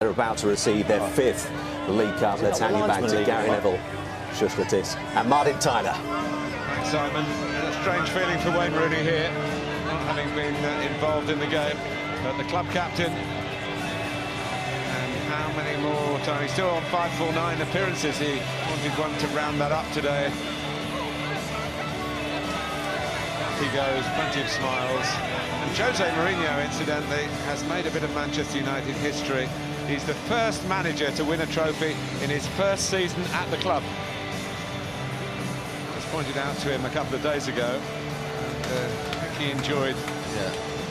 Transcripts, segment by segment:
They're about to receive their 5th League Cup. Let's hand you back to Gary Neville, Shushletis and Martin Tyler. Thanks, Simon. A strange feeling for Wayne Rooney here, not having been involved in the game, but the club captain. And how many more times? He's still on 549 appearances. He wanted one to round that up today. Up he goes, plenty of smiles. And Jose Mourinho, incidentally, has made a bit of Manchester United history. He's the first manager to win a trophy in his first season at the club. As pointed out to him a couple of days ago, and, I think he enjoyed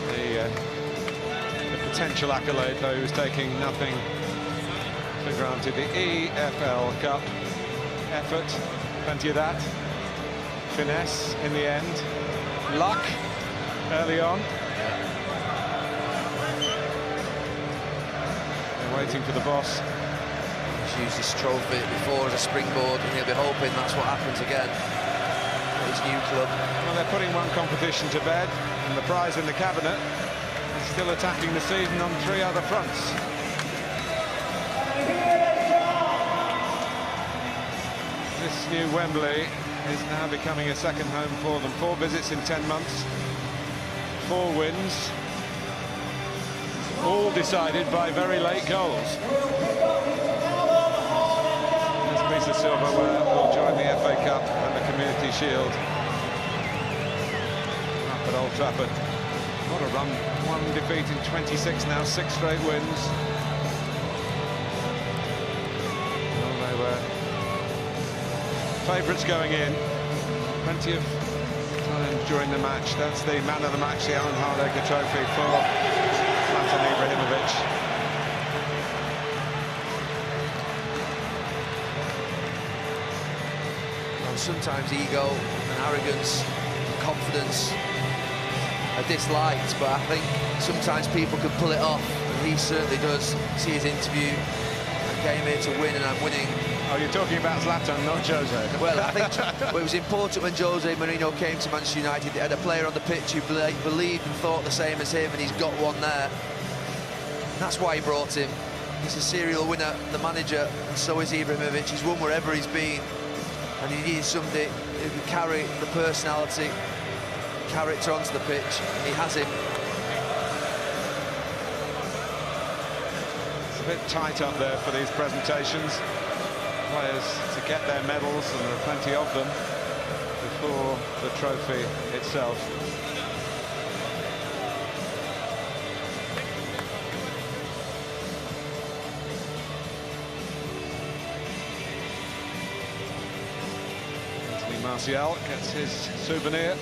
the potential accolade, though he was taking nothing for granted. The EFL Cup effort, plenty of that. Finesse in the end. Luck early on. They're waiting for the boss. He's used this trophy before as a springboard, and he'll be hoping that's what happens again at his new club. Well, they're putting one competition to bed, and the prize in the cabinet is still attacking the season on 3 other fronts. This new Wembley is now becoming a second home for them. 4 visits in 10 months, 4 wins, all decided by very late goals. This piece of silverware will join the FA Cup and the Community Shield up at Old Trafford. What a run. 1 defeat in 26 now, 6 straight wins. Well, they were favourites going in. Plenty of time during the match. That's the man of the match, the Alan Hardacre Trophy for Zlatan Ibrahimovic. Well, sometimes ego and arrogance and confidence are disliked, but I think sometimes people can pull it off, and he certainly does. See his interview, I came here to win and I'm winning. Oh, you're talking about Zlatan, not Jose. Well, I think well, it was important when Jose Mourinho came to Manchester United. They had a player on the pitch who believed and thought the same as him, and he's got one there. And that's why he brought him. He's a serial winner, the manager, and so is Ibrahimovic. He's won wherever he's been, and he needs somebody who can carry the personality, character onto the pitch. He has him. It's a bit tight up there for these presentations. Players to get their medals, and there are plenty of them, before the trophy itself. Anthony Martial gets his souvenir.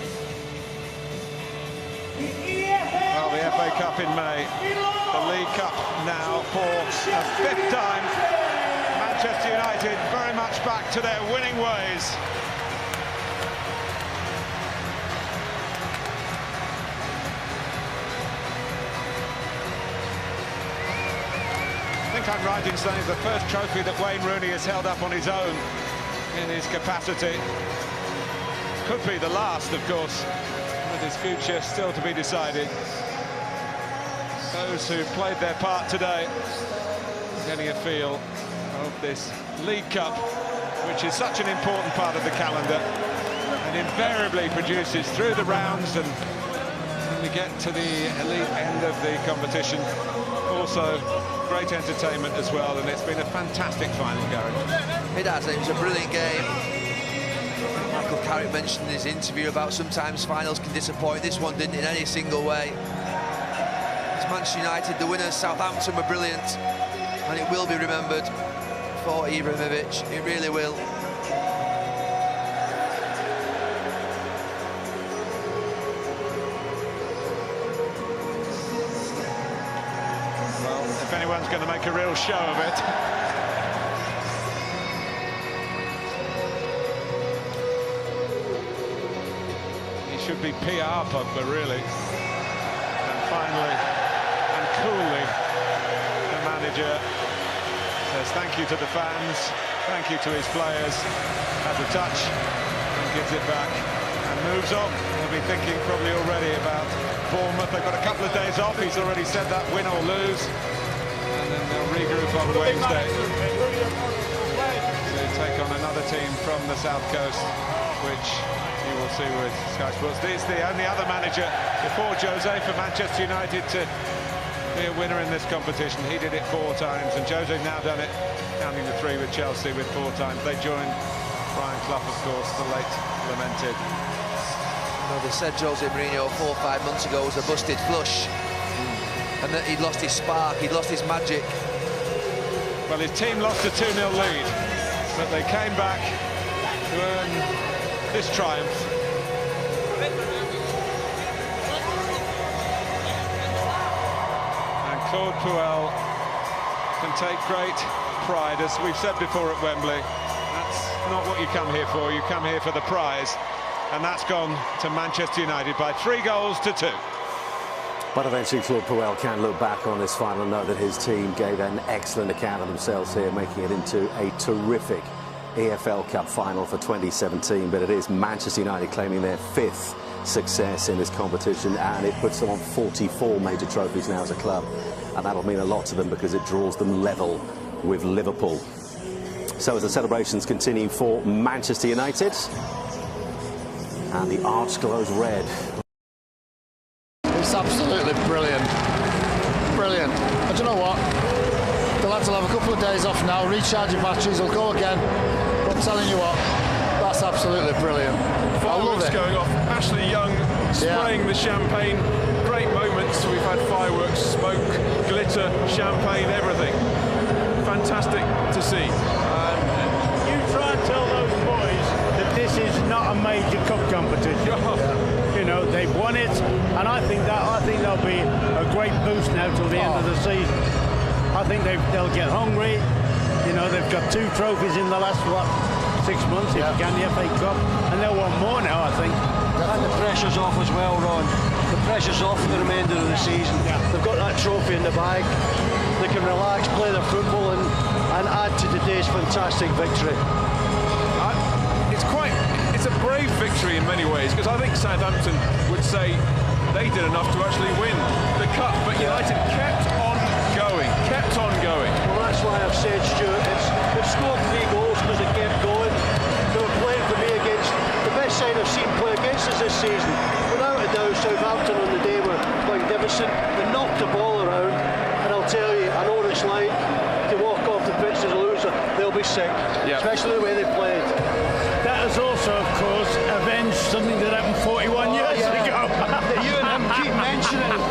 Well, the FA Cup in May, the League Cup now for a 5th time. Manchester United very much back to their winning ways. I think I'm right in saying it's the first trophy that Wayne Rooney has held up on his own in his capacity. Could be the last, of course, with his future still to be decided. Those who played their part today getting a feel of this League Cup, which is such an important part of the calendar and invariably produces through the rounds, and when we get to the elite end of the competition, also great entertainment as well. And it's been a fantastic final, Gary. It has. It was a brilliant game. Michael Carrick mentioned in his interview about sometimes finals can disappoint. This one didn't in any single way. It's Manchester United, the winners. Southampton were brilliant, and it will be remembered for Ibrahimovic. It really will. Well, if anyone's going to make a real show of it, he should be PR Pogba, really. And finally, and coolly, the manager says thank you to the fans, thank you to his players, has a touch and gives it back and moves on. He'll be thinking probably already about Bournemouth. They've got a couple of days off. He's already said that, win or lose. And then they'll regroup on Wednesday to take on another team from the South Coast, which you will see with Sky Sports. This is the only other manager before Jose for Manchester United to be a winner in this competition. He did it 4 times, and Jose's now done it, counting the 3 with Chelsea, with 4 times. They joined Brian Clough, of course, the late lamented. Well, they said Jose Mourinho 4 or 5 months ago was a busted flush, and that he'd lost his spark, he'd lost his magic. Well, his team lost a 2-0 lead, but they came back to earn this triumph. Claude Puel can take great pride, as we've said before at Wembley. That's not what you come here for. You come here for the prize, and that's gone to Manchester United by 3 goals to 2. But eventually Claude Puel can look back on this final note that his team gave an excellent account of themselves here, making it into a terrific EFL Cup final for 2017. But it is Manchester United claiming their 5th success in this competition, and it puts them on 44 major trophies now as a club, and that'll mean a lot to them because it draws them level with Liverpool. So as the celebrations continue for Manchester United, and the arch glows red. It's absolutely brilliant. Brilliant. And do you know what? The lads will have a couple of days off now, recharge your batteries, they'll go again. But I'm telling you what, that's absolutely brilliant. I love it. Going off. Ashley Young spraying the champagne. Great moments. We've had fireworks, smoke, glitter, champagne, everything. Fantastic to see. You try and tell those boys that this is not a major cup competition. You know, they've won it, and I think there'll be a great boost now till the end of the season. I think they'll get hungry. You know, they've got 2 trophies in the last 6 months, if you can, the FA Cup, and they'll want more now, I think. And the pressure's off as well, Ron. The pressure's off for the remainder of the season. They've got that trophy in the bag. They can relax, play their football, and add to today's fantastic victory. It's a brave victory in many ways, because I think Southampton would say they did enough to actually win the cup, but United kept on going, Well, that's why I've said, Stuart, they've scored 3 goals because they kept going. They were playing for me against the best side I've seen play against us this season. Without a doubt, Southampton on the day were quite magnificent. They knocked the ball around, and I'll tell you, I know what it's like to walk off the pitch as a loser. They'll be sick, especially the way they played. That has also, of course, avenged something that happened 41 years ago. You and him keep mentioning it.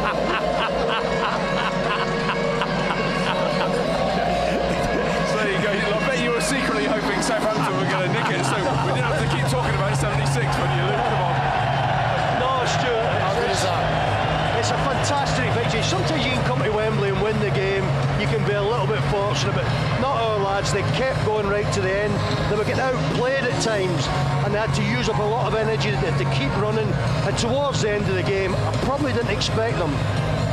So there you go. I bet you were secretly hoping Southampton were going to nick it, so we didn't have to keep talking about 76 when you lose. Come on. No, Stuart, it's a fantastic victory. Sometimes you can come to Wembley and win the game. You can be a little bit fortunate, but not our lads. They kept going right to the end. They were getting outplayed at times, and they had to use up a lot of energy to keep running. And towards the end of the game, I probably didn't expect them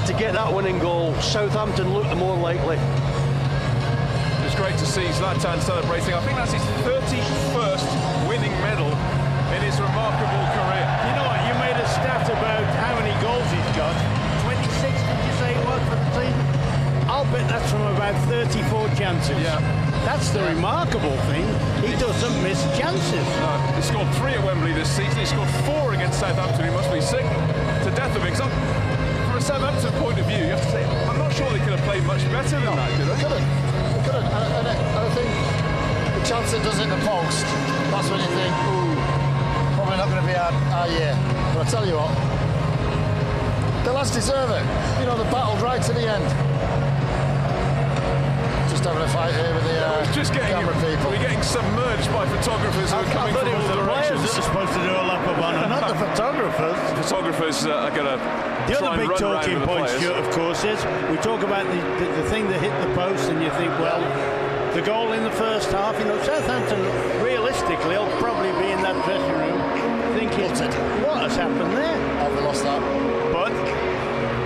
to get that winning goal. Southampton looked the more likely. It's great to see Zlatan celebrating. I think that's his 31st winning medal in his remarkable career. You know what, you made a stat about how many goals he's got. 26, did you say it was, for the season? I'll bet that's from about 34 chances. Yeah. That's the remarkable thing. He doesn't miss chances. No, he scored 3 at Wembley this season. He scored 4 against Southampton. He must be sick to death of it. From a Southampton point of view, you have to say, I'm not sure they could have played much better than that, did they? They could have. And I think the chance it does hit the post, that's when you think, ooh, probably not going to be our year. But I tell you what, the lads deserve it. You know, they battled right to the end. Just having a fight here with the camera people. We're getting submerged by photographers who are coming from all directions. That are supposed to do a lap of honour, not the photographers. Photographers are going to The other big talking point, Stuart, of course, is we talk about the thing that hit the post, and you think, well, the goal in the first half, you know, Southampton, realistically, will probably be in that dressing room thinking, what has happened there? Have we lost that? But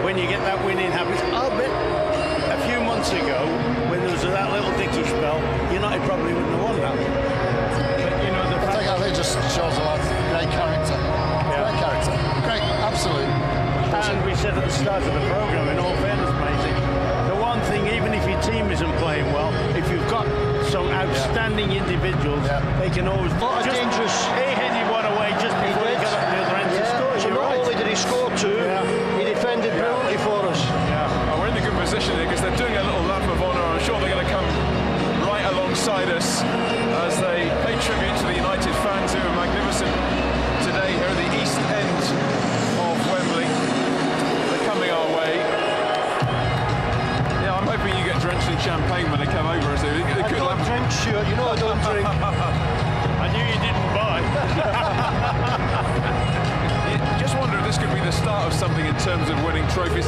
when you get that winning habit, I'll bet a few months ago, when there was that little dicky spell, United probably wouldn't have won that. But, you know, I think it just shows a lot of great character. Great character. Great, absolute. And we said at the start of the programme, in all fairness, Maisie, the one thing, even if your team is individuals, they can always... Not a dangerous... He hit one away just before he got up the other end to score. So not only did he score two, he defended brilliantly for us. Well, we're in a good position here because they're doing a little lap of honour. I'm sure they're going to come right alongside us as they pay tribute to the United fans who are magnificent today here at the east end of Wembley. They're coming our way. Yeah, I'm hoping you get drenched in champagne when they come over. So they I could don't drink, Stuart. You know I don't drink. I knew you didn't buy. Just wonder if this could be the start of something in terms of winning trophies,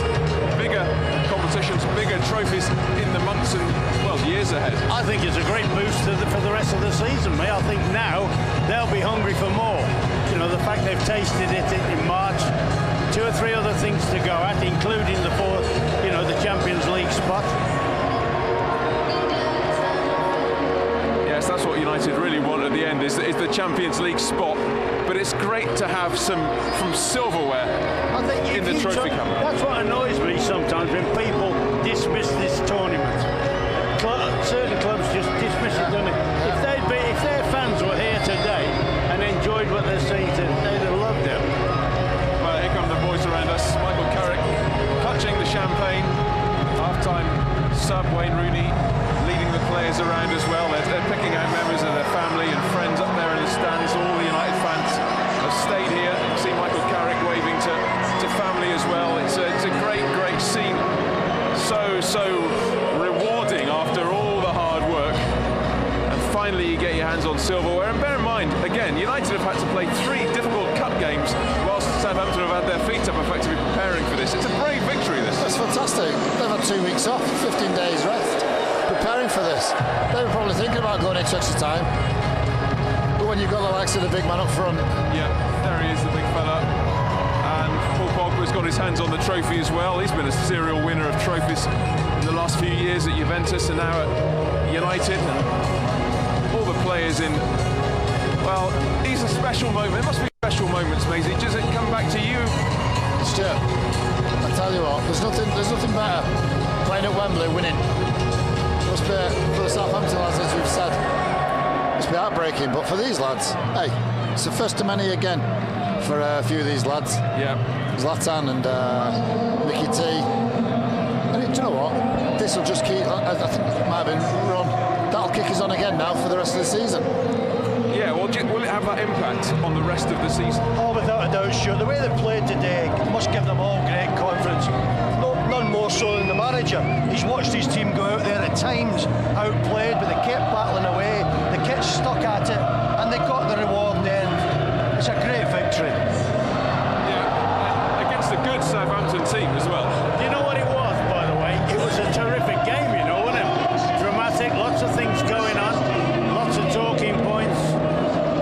bigger competitions, bigger trophies in the months and, well, years ahead. I think it's a great boost for the rest of the season, mate. I think now they'll be hungry for more. You know, the fact they've tasted it in March, 2 or 3 other things to go at, including the fourth, you know, the Champions League spot. Yes, that's what United really want at the end, is the Champions League spot. But it's great to have some from silverware in the trophy cup. That's what annoys me sometimes when people dismiss this tournament. Certain clubs just dismiss it, don't they? If their fans were here today and enjoyed what they're seeing, they'd have loved it. Well, here come the boys around us. Michael Carrick clutching the champagne. Half-time sub Wayne Rooney leading the players around as well. They're picking out members of their family and friends up there in the stands. All the United fans have stayed here. You see Michael Carrick waving to family as well. It's a great, great scene. So rewarding after all the hard work. And finally you get your hands on silverware. And bear in mind, again, United have had to play 3 difficult cup games whilst Southampton have had their feet up effectively preparing for this. It's a brave victory, this. That's fantastic. They've had 2 weeks off, 15 days rest, preparing for this. They were probably thinking about going extra time. But when you've got the likes of the big man up front... Yeah, there he is, the big fella. And Paul Pogba's got his hands on the trophy as well. He's been a serial winner of trophies in the last few years at Juventus and now at United. And all the players in... Well, these are special moments. It must be special moments, Maisie. Does it come back to you? Stuart, I tell you what, there's nothing better playing at Wembley, winning. It must be, for the Southampton lads, as we've said, it must be heartbreaking. But for these lads, hey, it's the first of many again for a few of these lads. Yeah. Zlatan and Mickey T. And do you know what? This will just keep. I think it might have been run. That'll kick us on again now for the rest of the season. Yeah, well, will it have that impact on the rest of the season? Oh, without a doubt, sure. The way they played today must give them all great confidence. None more so than the manager. He's watched his team go out there at times, outplayed, but they kept battling away. The kids stuck at it, and they got the reward in the end. It's a great victory. Yeah, against a good Southampton team as well. Do you know what it was, by the way? It was a terrific game, you know, wasn't it? Dramatic, lots of things going on, lots of talking points.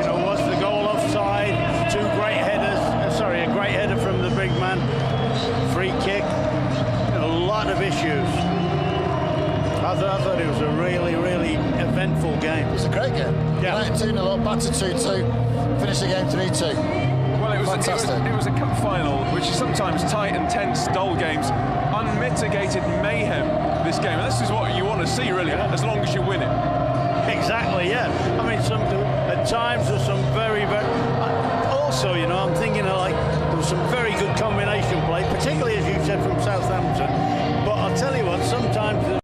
You know, was the goal offside? 2 great headers. A great header from the big man. Free kick. A lot of issues. I thought it was a really, really eventful game. It was a great game. Yeah. 2-0 up, back to 2-2. Finish the game 3-2. Well, it was a cup final, which is sometimes tight and tense, dull games. Unmitigated mayhem, this game. And this is what you want to see, really, as long as you win it. Exactly, yeah. I mean, at times there's some very, very... Also, you know, I'm thinking of, like, there was some very good combination play, particularly, as you said, from Southampton. But I'll tell you what, sometimes